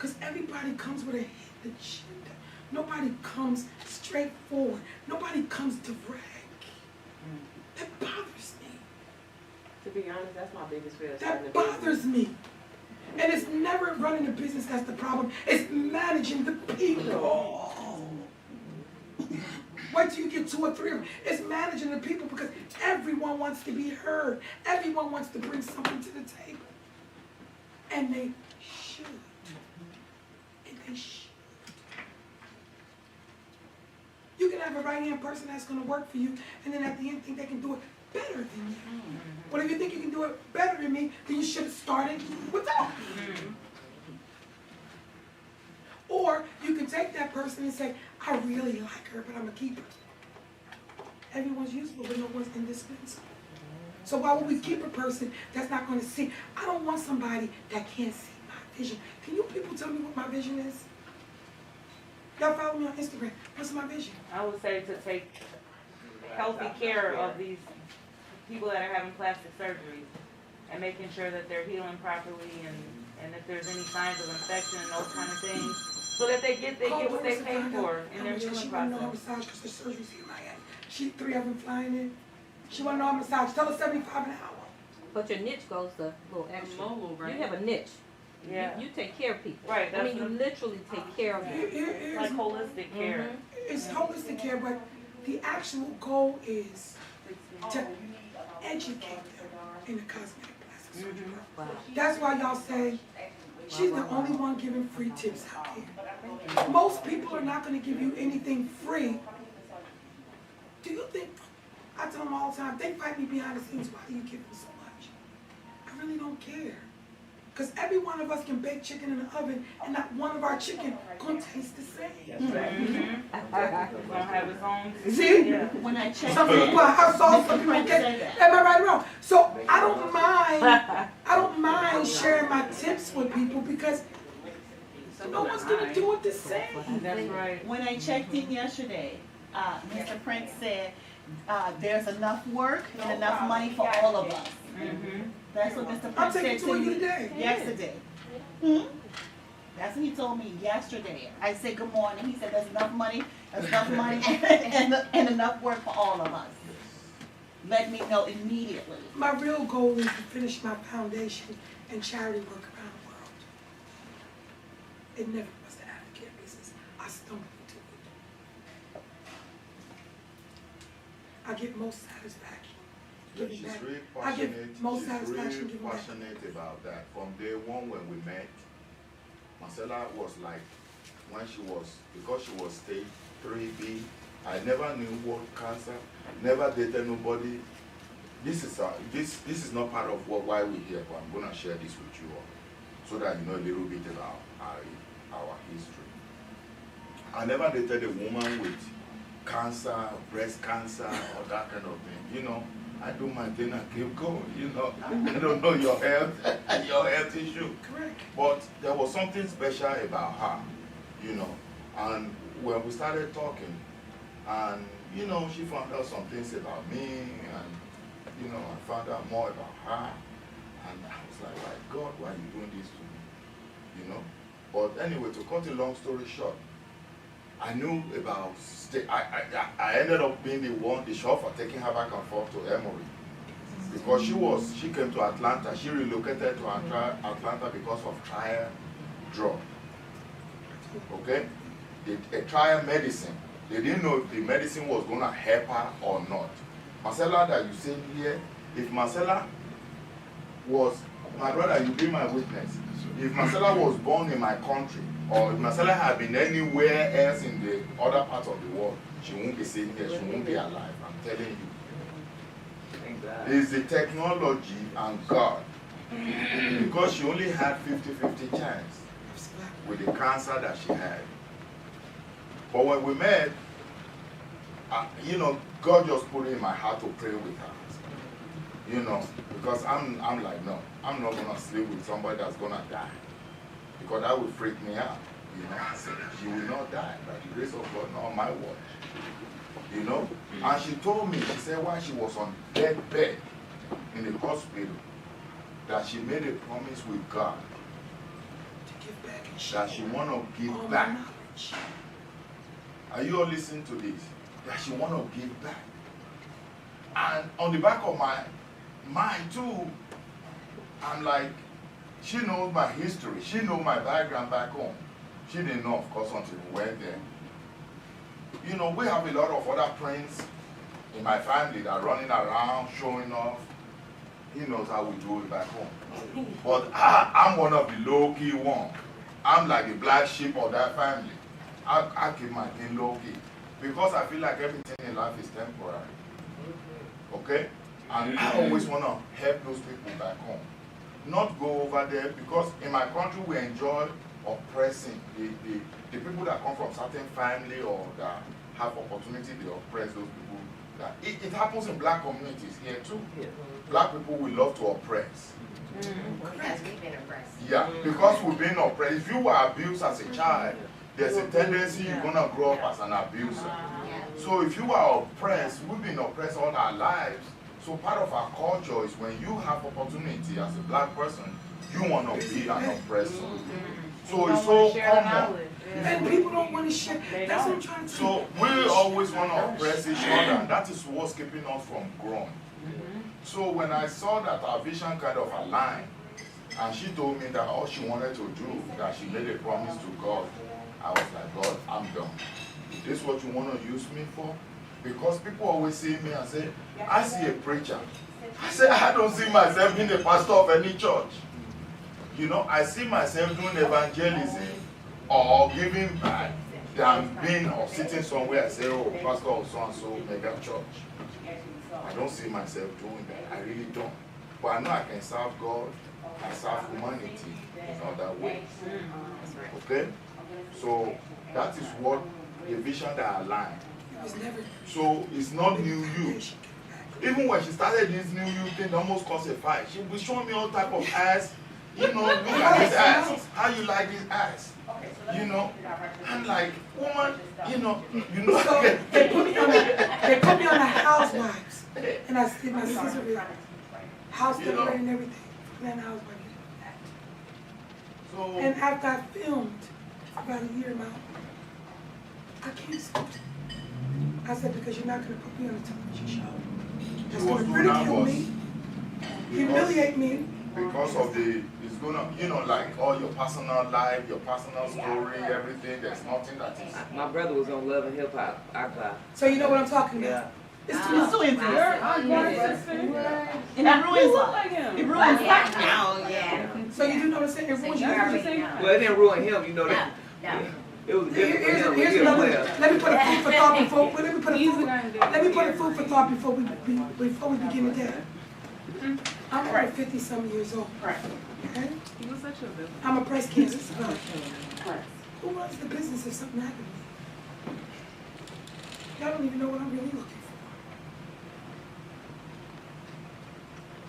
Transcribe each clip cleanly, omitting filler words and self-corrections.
Because everybody comes with a hidden agenda. Nobody comes straightforward. Nobody comes to brag. That bothers me. To be honest, that's my biggest fear. That bothers me. And it's never running a business that's the problem. It's managing the people. Wait till you get 2 or 3 of them. It's managing the people because everyone wants to be heard. Everyone wants to bring something to the table. And they should. And they should. You can have a right-hand person that's going to work for you, and then at the end think they can do it better than you. Well, if you think you can do it better than me, then you should have started without me. Or you can take that person and say, I really like her, but I'm going to keep her. Everyone's useful, but no one's indispensable. So why would we keep a person that's not going to see? I don't want somebody that can't see my vision. Can you people tell me what my vision is? Y'all follow me on Instagram. What's my vision? I would say to take healthy care of these people that are having plastic surgery and making sure that they're healing properly and if there's any signs of infection and those kind of things, so that they get what they pay for in their healing process. She want to know her massage because the surgery's here in Miami. 3 of them flying in. She want to know her massage. Tell her $75 an hour. But your niche goes a little extra. Right? You have a niche. Yeah. You take care of people. Right. I mean, you literally take care of them. Here's like holistic care. It's holistic care, but the actual goal is to educate them in the cosmetic plastic surgery. Wow. That's why y'all say she's the only one giving free tips out here. Most people are not going to give you anything free. Do you think, I tell them all the time, they fight me behind the scenes, why do you give them so much? I really don't care. Because every one of us can bake chicken in the oven, and not one of our chicken gonna taste the same. Gonna have its own. See? Yeah. When I checked Some people put hot sauce, some people get. Am I right or wrong? So I don't mind sharing my tips with people because no one's gonna do it the same. That's right. When I checked in yesterday, Mr. Prince said there's enough work and enough money for all of us. That's what Mr. I'm Prince said taking to you me today. yesterday. That's what he told me yesterday. I said good morning. He said there's enough money and enough work for all of us. Let me know immediately. My real goal is to finish my foundation and charity work around the world. It never was the aftercare business. I stumbled into it. I get most satisfaction. She's really I passionate. get most satisfaction She's really giving back. passionate about that. From day one when we met, Marcella was like, when she was, because she was stage 3B, I never knew what cancer, never dated nobody. This is not part of why we're here, but I'm gonna share this with you all, so that you know a little bit about our history. I never dated a woman with cancer, breast cancer, or that kind of thing, you know. I do my thing and keep going, you know. I don't know your health issue. Correct. But there was something special about her, you know. And when we started talking, and, you know, she found out some things about me, and, you know, I found out more about her. And I was like, God, why are you doing this to me? You know. But anyway, to cut a long story short, I knew about, I ended up being the chauffeur taking her back and forth to Emory. Because she came to Atlanta, she relocated to Atlanta because of trial drug. Okay? A trial medicine. They didn't know if the medicine was going to help her or not. Marcella that you see here, if Marcella was, my brother, you be my witness. If Marcella was born in my country, or if Marcella had been anywhere else in the other part of the world, she won't be sitting here, she won't be alive, I'm telling you. It's the technology and God. Because she only had 50-50 chance with the cancer that she had. But when we met, you know, God just put it in my heart to pray with her. You know, because I'm like, no, I'm not going to sleep with somebody that's going to die. Because that would freak me out. You know, I said, she will not die by the grace of God, not on my watch. You know? And she told me, she said while she was on deathbed in the hospital, that she made a promise with God. To give back and that she want to all give my back. knowledge. Are you all listening to this? That she want to give back. And on the back of my mind too, I'm like, she knows my history. She knows my background back home. She didn't know, of course, until we went there. You know, we have a lot of other friends in my family that are running around, showing off. He knows how we do it back home. But I'm one of the low-key ones. I'm like the black sheep of that family. I keep my thing low-key. Because I feel like everything in life is temporary. Okay? And I always want to help those people back home. Not go over there, because in my country we enjoy oppressing the people that come from certain family or that have opportunity, they oppress those people. That it happens in black communities here too. Black people will love to oppress. Because we've been oppressed. Yeah, because we've been oppressed. If you were abused as a child, there's a tendency you're gonna grow up as an abuser. So if you are oppressed, we've been oppressed all our lives. So part of our culture is when you have opportunity as a black person, you want to be an oppressor. So it's so common. And people don't want to share. That's what I'm trying to say. So we always want to oppress each other, and that is what's keeping us from growing. So when I saw that our vision kind of aligned, and she told me that all she wanted to do, that she made a promise to God, I was like, God, I'm done. Is this what you want to use me for? Because people always see me and say, I see a preacher. I say, I don't see myself being the pastor of any church. You know, I see myself doing evangelism or giving back than being or sitting somewhere and say, oh, pastor of so-and-so mega church. I don't see myself doing that. I really don't. But I know I can serve God and serve humanity in other ways. Okay? So that is what the vision that aligned. So it's not new you. Even when she started this new you thing, almost caused a fight. She was showing me all type of ass. You know, look at this ass. How you like this ass? You know, I'm like, woman, you know. So they put me on the housewives, and I see my sister house decorating and everything. Then housewife. So And after I filmed about a year now, I can't stop. I said, because you're not going to put me on a television show. That's going to ridicule me, humiliate me. because of it's gonna, you know, like all your personal life, your personal story, everything, there's nothing that is. My brother was on Love and Hip Hop. I cried. So you know what I'm talking about? Yeah. It's too It's too intense. And it ruins life. It ruins life. Oh, yeah. So you do know what I'm saying? It ruins your life. Well, it didn't ruin him, you know that. No. It was different for him. Here's He another. well. Let me put a food for thought before. Let me put a food for thought before we begin the day. I'm over 50-some years old. Okay? I'm a breast cancer survivor. Who runs the business if something happened to me? Y'all don't even know what I'm really looking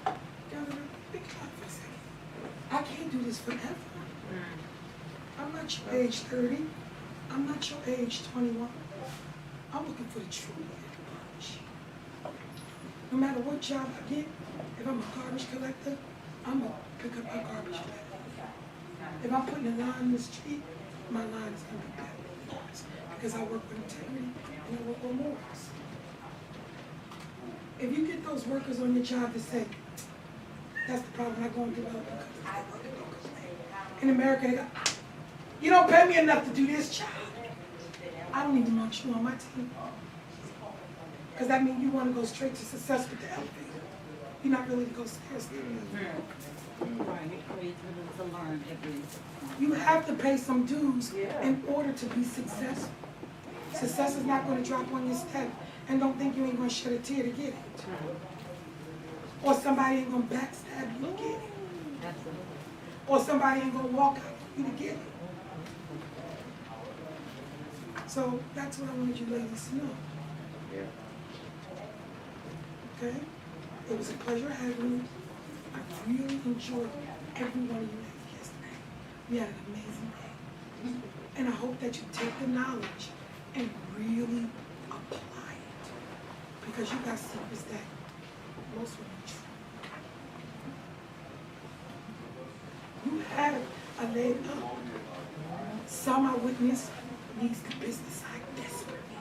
for. Y'all don't think about it for a second. I can't do this forever. I'm not your age 30. I'm not your age 21. I'm looking for the true bunch. No matter what job I get, if I'm a garbage collector, I'm going to pick up my garbage bag. If I'm putting a line in the street, my line is going to be better than yours. Because I work with integrity and I work with morals. If you get those workers on your job to say, that's the problem, I go and develop because I work at local. In America, they go, you don't pay me enough to do this job. I don't even want you on my team. Because that means you want to go straight to success with the elevator. You're not really to go stairs. You have to pay some dues in order to be successful. Success is not going to drop on your step, and don't think you ain't going to shed a tear to get it. Or somebody ain't going to backstab you to get it. Or somebody ain't going to walk out on you to get it. So that's what I wanted you ladies to know. Okay? It was a pleasure having you. I really enjoyed every one of you ladies yesterday. We had an amazing day. And I hope that you take the knowledge and really apply it. Because you got secrets that most women true. You have a leg up. Some I witness needs the business side desperately.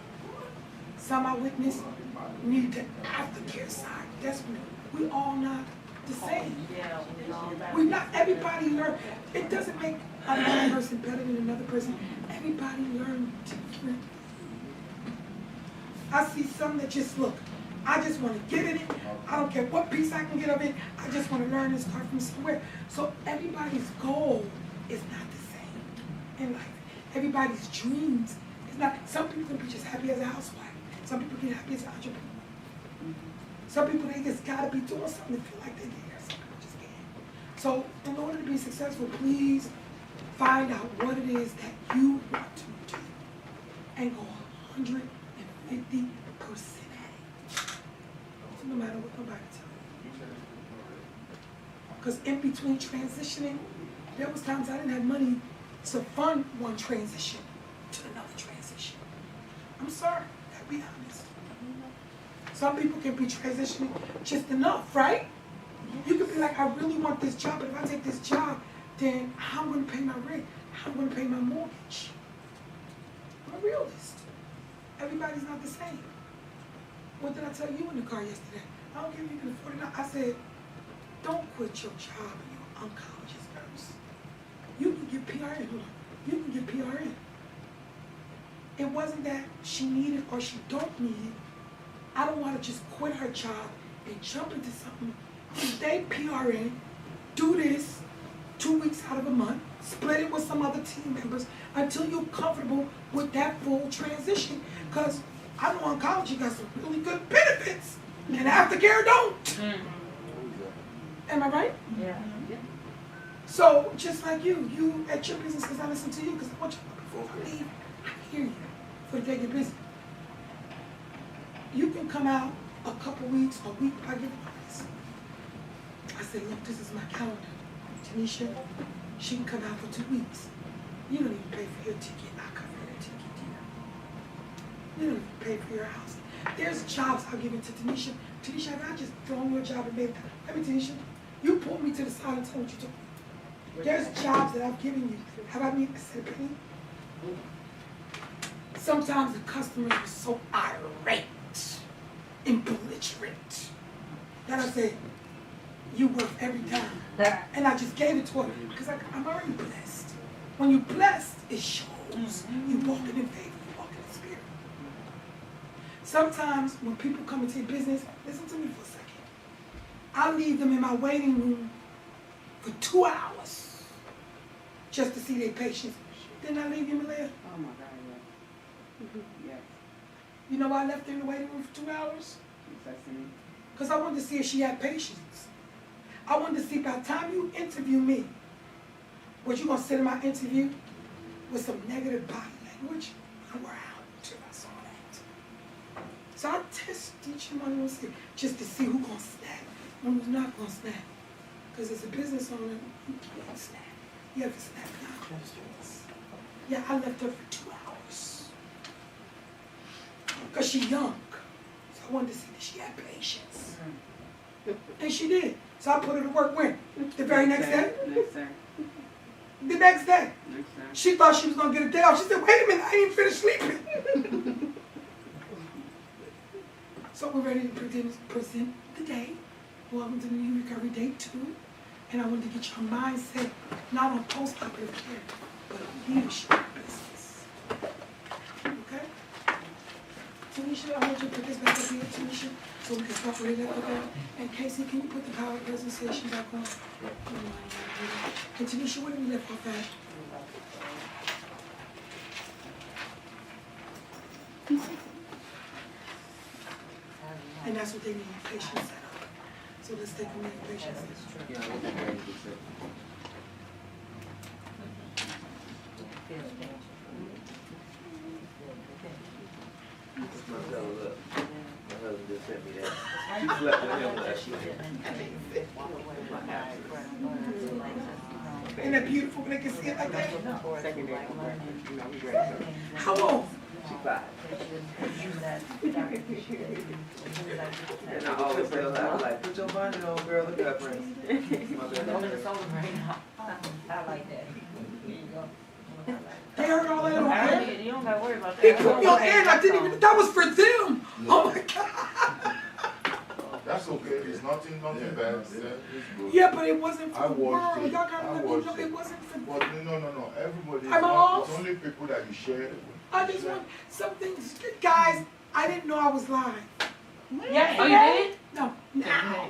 Some I witness need the aftercare side desperately. We all not the same. Yeah, We not, everybody learn. It doesn't make another person better than another person. Everybody learn different. I see some that just look, I just want to get in it. I don't care what piece I can get of it. I just want to learn and start from somewhere. So everybody's goal is not the same in life. Everybody's dreams is not. Some people can be just happy as a housewife. Some people get happy as an entrepreneur. Some people, they just gotta be doing something to feel like they're there. Some people just can't. So in order to be successful, please find out what it is that you want to do and go 150% at it. So no matter what nobody tells you. Because in between transitioning, there was times I didn't have money to fund one transition to another transition. I'm sorry, gotta be honest. Some people can be transitioning just enough, right? You could be like, I really want this job, but if I take this job, then how am I gonna pay my rent? How am I gonna pay my mortgage? I'm a realist. Everybody's not the same. What did I tell you in the car yesterday? I don't care if you can afford it or not. I said, don't quit your job and you're an oncologist nurse. You can get PRN, hold on. You can get PRN. It wasn't that she needed or she don't need it. I don't want to just quit her job and jump into something. Stay PRN, do this 2 weeks out of a month, split it with some other team members until you're comfortable with that full transition. Because I know oncology got some really good benefits and aftercare don't. Am I right? Yeah. So just like you at your business, because I listen to you, because I want you to before I leave, I hear you for the day you're busy. You can come out a couple weeks, a week, I give advice. I say, look, this is my calendar. Tanisha, she can come out for 2 weeks. You don't even pay for your ticket. I cover your ticket, dear. You don't even pay for your house. There's jobs I'll give it to Tanisha. Tanisha, have I just thrown you a job and made that? Let me, Tanisha, you pulled me to the side and told what you told me. There's jobs that I've given you. Have I made a said penny? Sometimes the customers are so irate and belligerent that I say, you worth every dime. And I just gave it to her because I'm already blessed. When you're blessed, it shows. You walking in faith, you walking in spirit. Sometimes when people come into your business, listen to me for a second. I leave them in my waiting room for 2 hours just to see their patients. Didn't I leave you, Malaya? Oh my God, yeah. Yes, You know why I left her in the waiting room for 2 hours? yes, I see. Because I wanted to see if she had patience. I wanted to see by the time you interview me, was you going to sit in my interview with some negative body language? I wear out until I saw that. So I test each and one of them just to see who's going to snap and who's not going to snap. Because as a business owner, you can't snap. You have to snap now. Yeah, I left her for 2 hours. Because she's young. So I wanted to see that she had patience. And she did. So I put her to work when? The very next day? Next day. The next day. Next day. She thought she was going to get a day off. She said, wait a minute, I ain't even finished sleeping. So we're ready to present the day. Welcome to the New Recovery Day 2. And I wanted to get your mindset, not on post-operative care, but on leadership business. Okay? Tanisha, I want you to put this back up here, Tanisha, so we can start with it. Okay? And Casey, can you put the power presentation back on? And Tanisha, where did we left off at? And that's what they need, patience set up. So let's take a minute, patience. Yeah, I wasn't ready to say. My fellow, look. My husband just sent me that. She slept with him last night. Isn't that beautiful when they can see it like that? Second day, you know, we ready. How old? She 5. And I always tell her, I was like, put your bonnet on, girl, look at her friends. My bad. I like that. There you go. Yeah, gotta worry about that. He put me on air and I didn't even, that was for them. Oh my God. That's okay, it's nothing bad, it's good. Yeah, but it wasn't for I the watched world. it. Y'all gotta I let me watched know it. it wasn't for But no, everybody, I'm off. it's only people that you share it with. I just want some things, guys, I didn't know I was live. Yes, Oh, you did? No, now.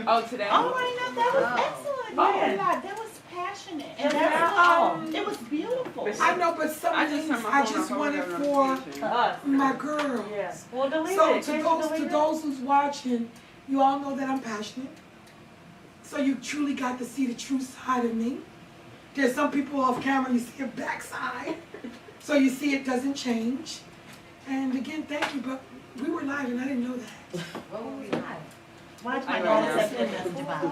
Oh, today? Oh, I know, that was excellent. Yeah, that was passionate. And that it was beautiful. I know, but some I just things turned my I phone just off. I wanted got a for notification. Us. my girls. Yeah. Well, delete So it. to Can't you those delete it? who's watching, you all know that I'm passionate. So you truly got to see the true side of me. There's some people off camera, you see a backside. So you see it doesn't change. And again, thank you, but we were live and I didn't know that. What were we live? Watch my I daughter know. said that was divine.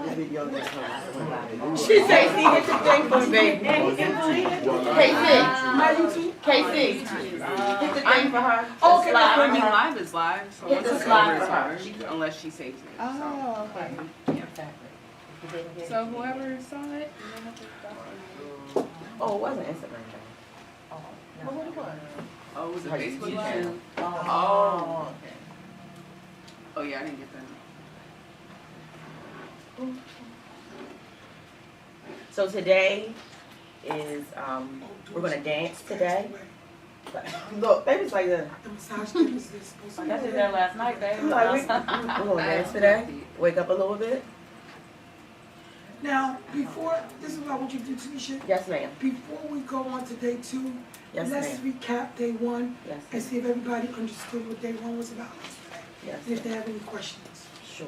She said, Casey, hit the thing for me, baby. Casey, my YouTube? Casey, hit the thing for her. Oh, okay, Slide. I mean, live is live, so Hit once the it's slide over, it's for her. over, unless she saves it. Oh, okay. So whoever saw it, Oh, it wasn't Instagram. Well, what it was? oh, was it Like Facebook YouTube. Live? Oh, okay. Oh, yeah, I didn't get that. So today is, we're gonna dance today. Look, baby's like that. The massage therapist is supposed to I be got you there. there last night, babe. Like, we're gonna dance today. Wake up a little bit. Now, before, this is what I want you to do, Tanisha. Yes, ma'am. Before we go on to day 2, Yes, let's ma'am. recap day 1 Yes, and ma'am. see if everybody understood what day 1 was about yesterday. Yes. And if they have any questions.